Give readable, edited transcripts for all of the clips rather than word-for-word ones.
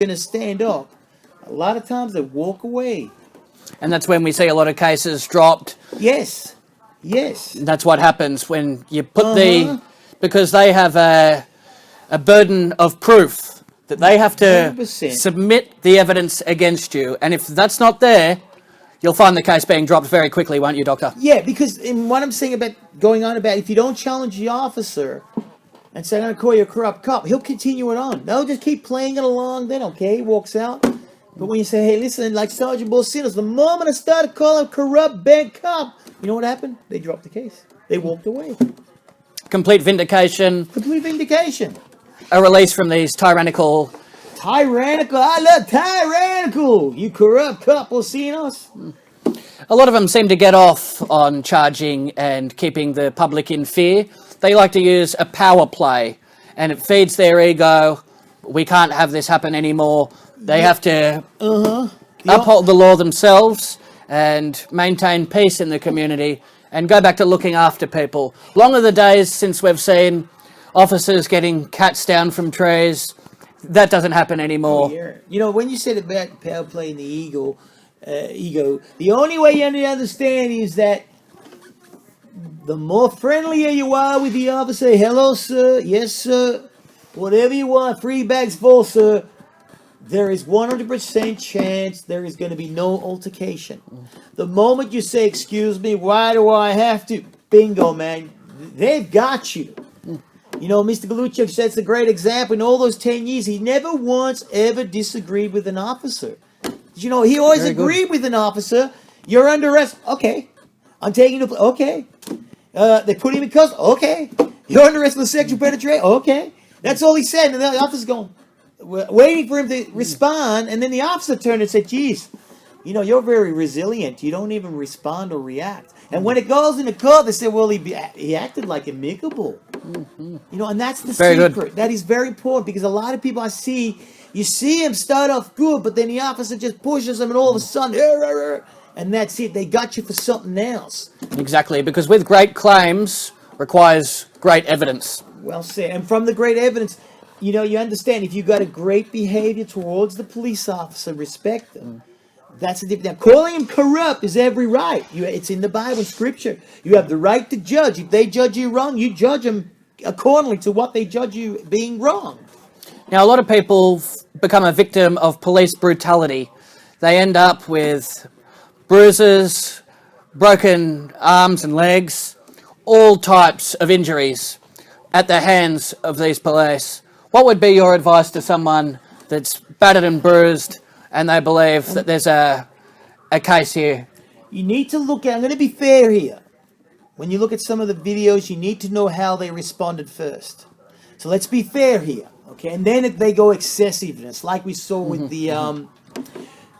going to stand up, a lot of times they walk away. And that's when we see a lot of cases dropped. Yes. Yes. That's what happens when you put because they have a burden of proof that they have to 100%. submit the evidence against you. And if that's not there, you'll find the case being dropped very quickly, won't you, Doctor? Yeah, because in what I'm saying about going on about, if you don't challenge the officer and say, I'm going to call you a corrupt cop, he'll continue it on. They'll just keep playing it along then, okay? He walks out. But when you say, hey, listen, like Sergeant Bolsinos, the moment I started calling him corrupt, bad cop, you know what happened? They dropped the case. They walked away. Complete vindication. Complete vindication. A release from these tyrannical... Tyrannical. I love tyrannical. You corrupt cop, Bolsinos. A lot of them seem to get off on charging and keeping the public in fear. They like to use a power play, and it feeds their ego. We can't have this happen anymore. They have to uphold the law themselves and maintain peace in the community and go back to looking after people. Long are the days since we've seen officers getting cats down from trees. That doesn't happen anymore. Oh, yeah. You know, when you said about power play and the ego, the only way you understand is that the more friendlier you are with the officer, hello, sir, yes, sir, whatever you want, 3 bags full, sir, there is 100% chance there is going to be no altercation. The moment you say, excuse me, why do I have to? Bingo, man. They've got you. You know, Mr. Gallijess, that's a great example. In all those 10 years, he never once ever disagreed with an officer. You know, he always agreed with an officer. You're under arrest. Okay. I'm taking you to... Okay. They put him in custody. Okay. You're under arrest for sexual penetration. Okay. That's all he said. And the officer's going... waiting for him to respond, and then the officer turned and said, geez, you know, you're very resilient. You don't even respond or react. And when it goes into court, they say, well, he acted like amicable. You know, and that's the secret. Good. That is very important, because a lot of people I see, you see him start off good, but then the officer just pushes him, and all of a sudden, and that's it. They got you for something else. Exactly, because with great claims requires great evidence. Well said. And from the great evidence... You know, you understand, if you've got a great behavior towards the police officer, respect them. That's the difference. Now, calling him corrupt is every right. It's in the Bible, Scripture. You have the right to judge. If they judge you wrong, you judge them accordingly to what they judge you being wrong. Now, a lot of people become a victim of police brutality. They end up with bruises, broken arms and legs, all types of injuries at the hands of these police. What would be your advice to someone that's battered and bruised and they believe that there's a case here? You need to look at, I'm going to be fair here. When you look at some of the videos, you need to know how they responded first. So let's be fair here, okay? And then if they go excessiveness, like we saw with the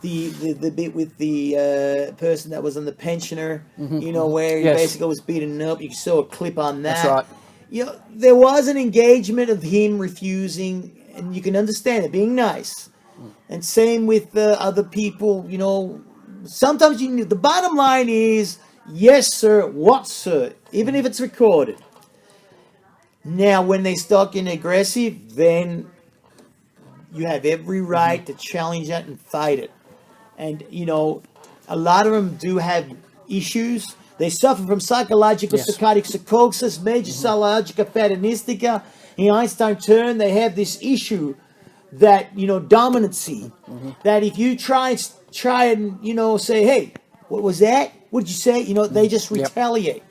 bit with the person that was on the pensioner, you know, where he basically was beaten up. You saw a clip on that. That's right. You know, there was an engagement of him refusing, and you can understand it, being nice. And same with other people, you know. Sometimes you need, the bottom line is, yes, sir, what, sir? Even if it's recorded. Now, when they start getting aggressive, then you have every right to challenge that and fight it. And, you know, a lot of them do have issues. They suffer from psychological psychotic psychosis, major psychological fanatistica. In Einstein's term, they have this issue that, you know, dominancy. That if you try and, you know, say, hey, what was that? What did you say? You know, they just retaliate.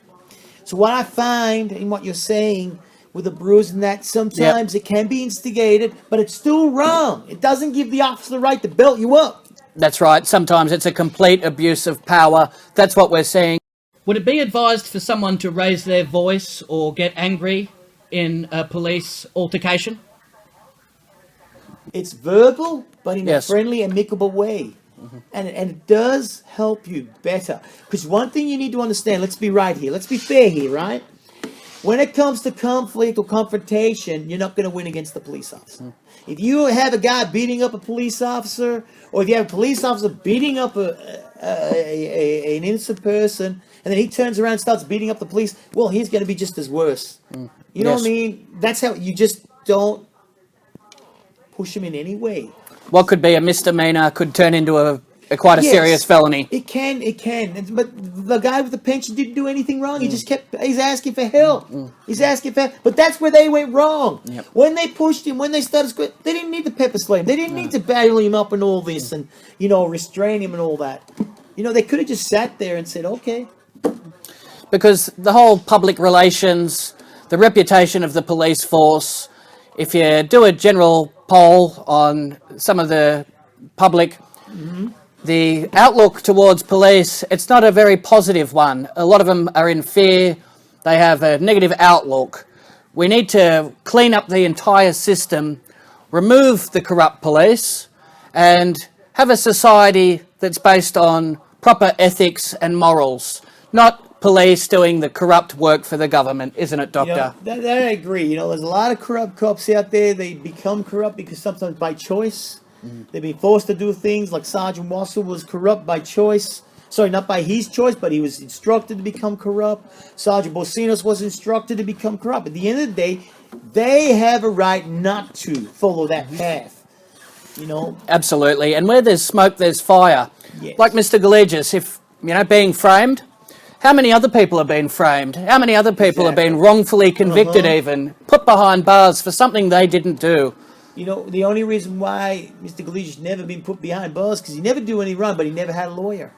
So what I find in what you're saying with the bruise and that, sometimes it can be instigated, but it's still wrong. It doesn't give the officer the right to belt you up. That's right. Sometimes it's a complete abuse of power. That's what we're seeing. Would it be advised for someone to raise their voice or get angry in a police altercation? It's verbal, but in a friendly, amicable way. And it does help you better. Because one thing you need to understand, let's be right here. Let's be fair here, right? When it comes to conflict or confrontation, you're not going to win against the police officer. If you have a guy beating up a police officer, or if you have a police officer beating up an innocent person, and then he turns around and starts beating up the police, well, he's going to be just as worse. You know what I mean? That's how you just don't push him in any way. what could be a misdemeanor could turn into a quite a serious felony. It can. But the guy with the pension didn't do anything wrong. He just he's asking for help. He's asking for help. But that's where they went wrong. Yep. When they pushed him, when they started they didn't need to pepper spray him. They didn't need to battle him up and all this and, restrain him and all that. They could have just sat there and said, okay. Because the whole public relations, the reputation of the police force, if you do a general poll on some of the public, the outlook towards police, it's not a very positive one. A lot of them are in fear. They have a negative outlook. We need to clean up the entire system, remove the corrupt police, and have a society that's based on proper ethics and morals, not police doing the corrupt work for the government, isn't it, Doctor? That I agree. There's a lot of corrupt cops out there. They become corrupt because sometimes by choice. They've been forced to do things like Sergeant Wassel was corrupt by choice. Sorry, not by his choice, but he was instructed to become corrupt. Sergeant Bocinos was instructed to become corrupt. At the end of the day, they have a right not to follow that path. Absolutely. And where there's smoke, there's fire. Yes. Like Mr. Gallijess, if, being framed, how many other people have been framed? How many other people have been wrongfully convicted even, put behind bars for something they didn't do? The only reason why Mr. Gallijess never been put behind bars because he never do any wrong, but he never had a lawyer.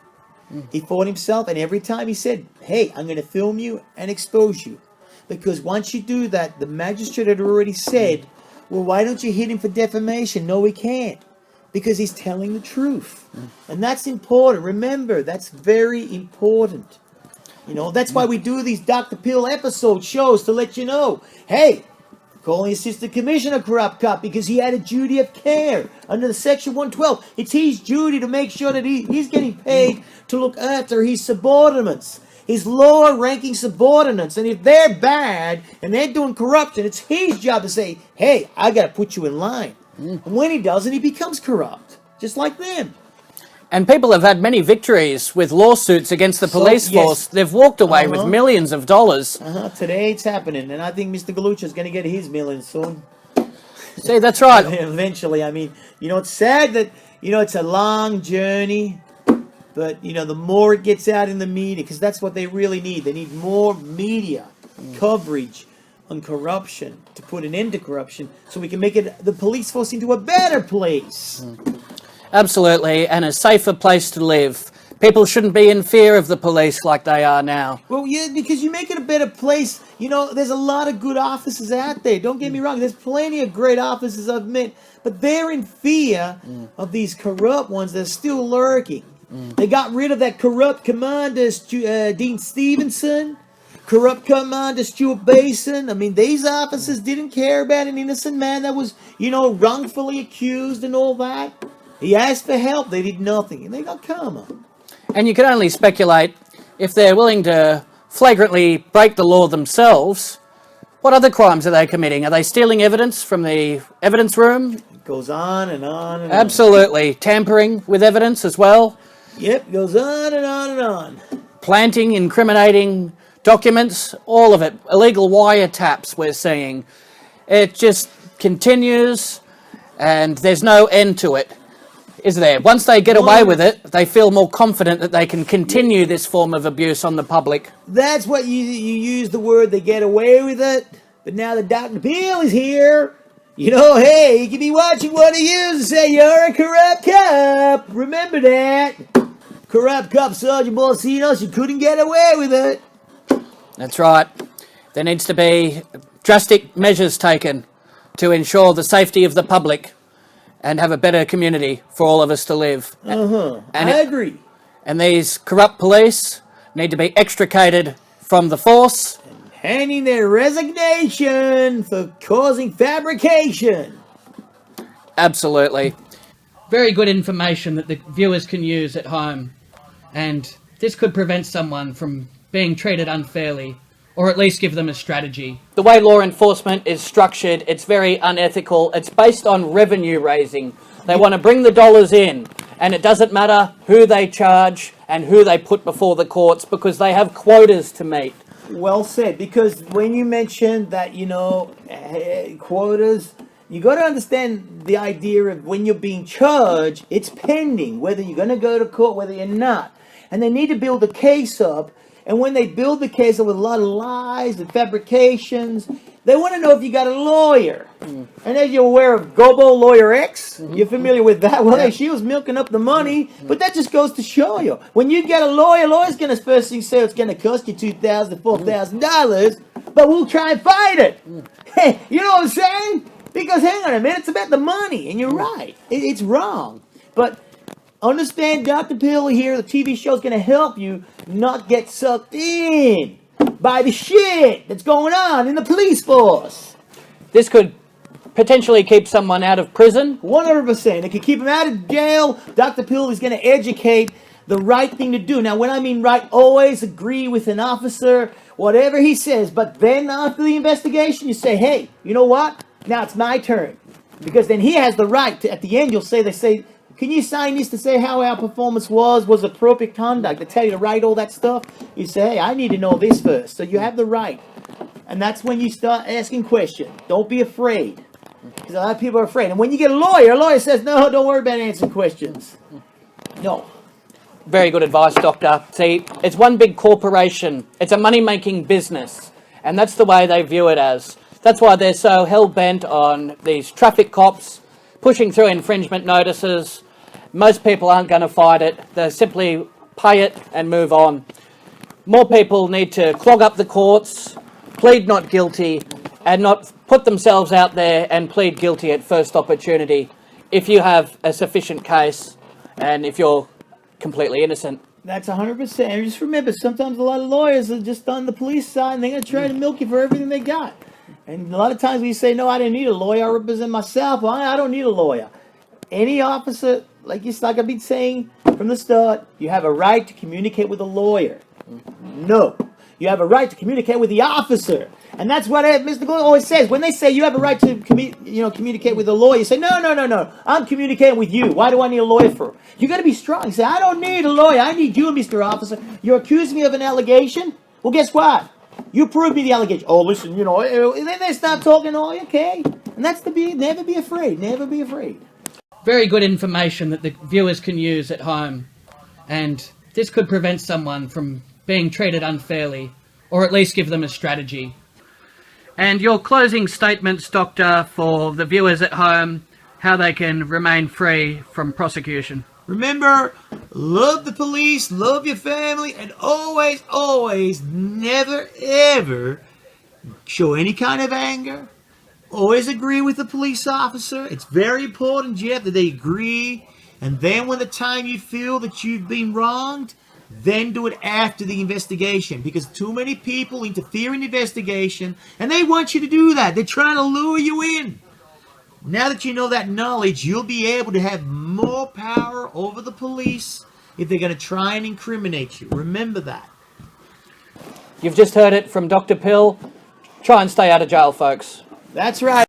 He fought himself, and every time he said, hey, I'm going to film you and expose you. Because once you do that, the magistrate had already said, well, why don't you hit him for defamation? No, he can't. Because he's telling the truth. And that's important. Remember, that's very important. That's why we do these Dr. Pill episode shows to let you know, hey, calling Assistant Commissioner corrupt cop because he had a duty of care under the Section 112. It's his duty to make sure that he's getting paid to look after his subordinates, his lower-ranking subordinates. And if they're bad and they're doing corruption, it's his job to say, hey, I got to put you in line. And when he doesn't, he becomes corrupt, just like them. And people have had many victories with lawsuits against the police force. They've walked away with millions of dollars. Today it's happening, and I think Mr. Gallucci is going to get his millions soon. See, that's right. Eventually, it's sad that, it's a long journey, but, the more it gets out in the media, because that's what they really need. They need more media coverage on corruption to put an end to corruption so we can make the police force into a better place. Absolutely, and a safer place to live. People shouldn't be in fear of the police like they are now. Well, yeah, because you make it a better place. There's a lot of good officers out there. Don't get me wrong. There's plenty of great officers I've met, but they're in fear of these corrupt ones that are still lurking. They got rid of that corrupt commander, Dean Stevenson, corrupt commander, Stuart Basin. These officers didn't care about an innocent man that was, wrongfully accused and all that. He asked for help. They did nothing, and they got karma. And you can only speculate if they're willing to flagrantly break the law themselves. What other crimes are they committing? Are they stealing evidence from the evidence room? It goes on and on and Absolutely. Tampering with evidence as well. Yep, goes on and on and on. Planting, incriminating documents, all of it. Illegal wiretaps we're seeing. It just continues, and there's no end to it, is there? Once they get away with it, they feel more confident that they can continue this form of abuse on the public. That's what you use the word, they get away with it. But now the Dr. Peel is here. Hey, you can be watching one of you and say you're a corrupt cop. Remember that. Corrupt cop Sergeant Bocinos, you couldn't get away with it. That's right. There needs to be drastic measures taken to ensure the safety of the public and have a better community for all of us to live. And I agree. And these corrupt police need to be extricated from the force. And handing their resignation for causing fabrication. Absolutely. Very good information that the viewers can use at home. And this could prevent someone from being treated unfairly, or at least give them a strategy. The way law enforcement is structured, it's very unethical. It's based on revenue raising. They want to bring the dollars in, and it doesn't matter who they charge and who they put before the courts because they have quotas to meet. Well said, because when you mentioned that, quotas, you got to understand the idea of when you're being charged, it's pending, whether you're going to go to court, whether you're not. And they need to build a case up. And when they build the case up with a lot of lies and fabrications, they want to know if you got a lawyer. And as you're aware of Gobo Lawyer X, you're familiar with that? Well, hey, she was milking up the money, but that just goes to show you. When you get a lawyer, lawyer's going to first thing say it's going to cost you $2,000 to $4,000, but we'll try and fight it. Hey, you know what I'm saying? Because hang on a minute, it's about the money, and you're right. It's wrong. But understand, Dr. Pill here, the TV show is going to help you not get sucked in by the shit that's going on in the police force. This could potentially keep someone out of prison. 100%. It can keep them out of jail. Dr. Pill is going to educate the right thing to do. Now, when I mean right, always agree with an officer, whatever he says. But then after the investigation, you say, hey, you know what? Now it's my turn. Because then he has the right to, at the end, they say, can you sign this to say how our performance was appropriate conduct? They tell you to write all that stuff. You say, hey, I need to know this first. So you have the right. And that's when you start asking questions. Don't be afraid. Because a lot of people are afraid. And when you get a lawyer says, no, don't worry about answering questions. No. Very good advice, Doctor. See, it's one big corporation. It's a money-making business. And that's the way they view it as. That's why they're so hell-bent on these traffic cops pushing through infringement notices. Most people aren't going to fight it. They simply pay it and move on. More people need to clog up the courts, plead not guilty, and not put themselves out there and plead guilty at first opportunity if you have a sufficient case and if you're completely innocent. That's 100%. And just remember, sometimes a lot of lawyers are just on the police side and they're going to try to milk you for everything they got. And a lot of times we say, no, I didn't need a lawyer. I represent myself. Well, I don't need a lawyer. Any officer, like I've been saying from the start, you have a right to communicate with a lawyer. No. You have a right to communicate with the officer. And that's what Mr. Gold always says. When they say you have a right to communicate with a lawyer, you say, no. I'm communicating with you. Why do I need a lawyer for? You got to be strong. You say, I don't need a lawyer. I need you, Mr. Officer. You're accusing me of an allegation? Well, guess what? You prove me the allegation. Oh, listen, and then they start talking, oh, okay. And that's never be afraid. Never be afraid. Very good information that the viewers can use at home. And this could prevent someone from being treated unfairly, or at least give them a strategy. And your closing statements, Doctor, for the viewers at home, how they can remain free from prosecution. Remember, love the police, love your family, and always, always, never, ever show any kind of anger. Always agree with the police officer. It's very important, Jeff, that they agree. And then when the time you feel that you've been wronged, then do it after the investigation. Because too many people interfere in the investigation, and they want you to do that. They're trying to lure you in. Now that you know that knowledge, you'll be able to have more power over the police if they're going to try and incriminate you. Remember that. You've just heard it from Dr. Pill. Try and stay out of jail, folks. That's right.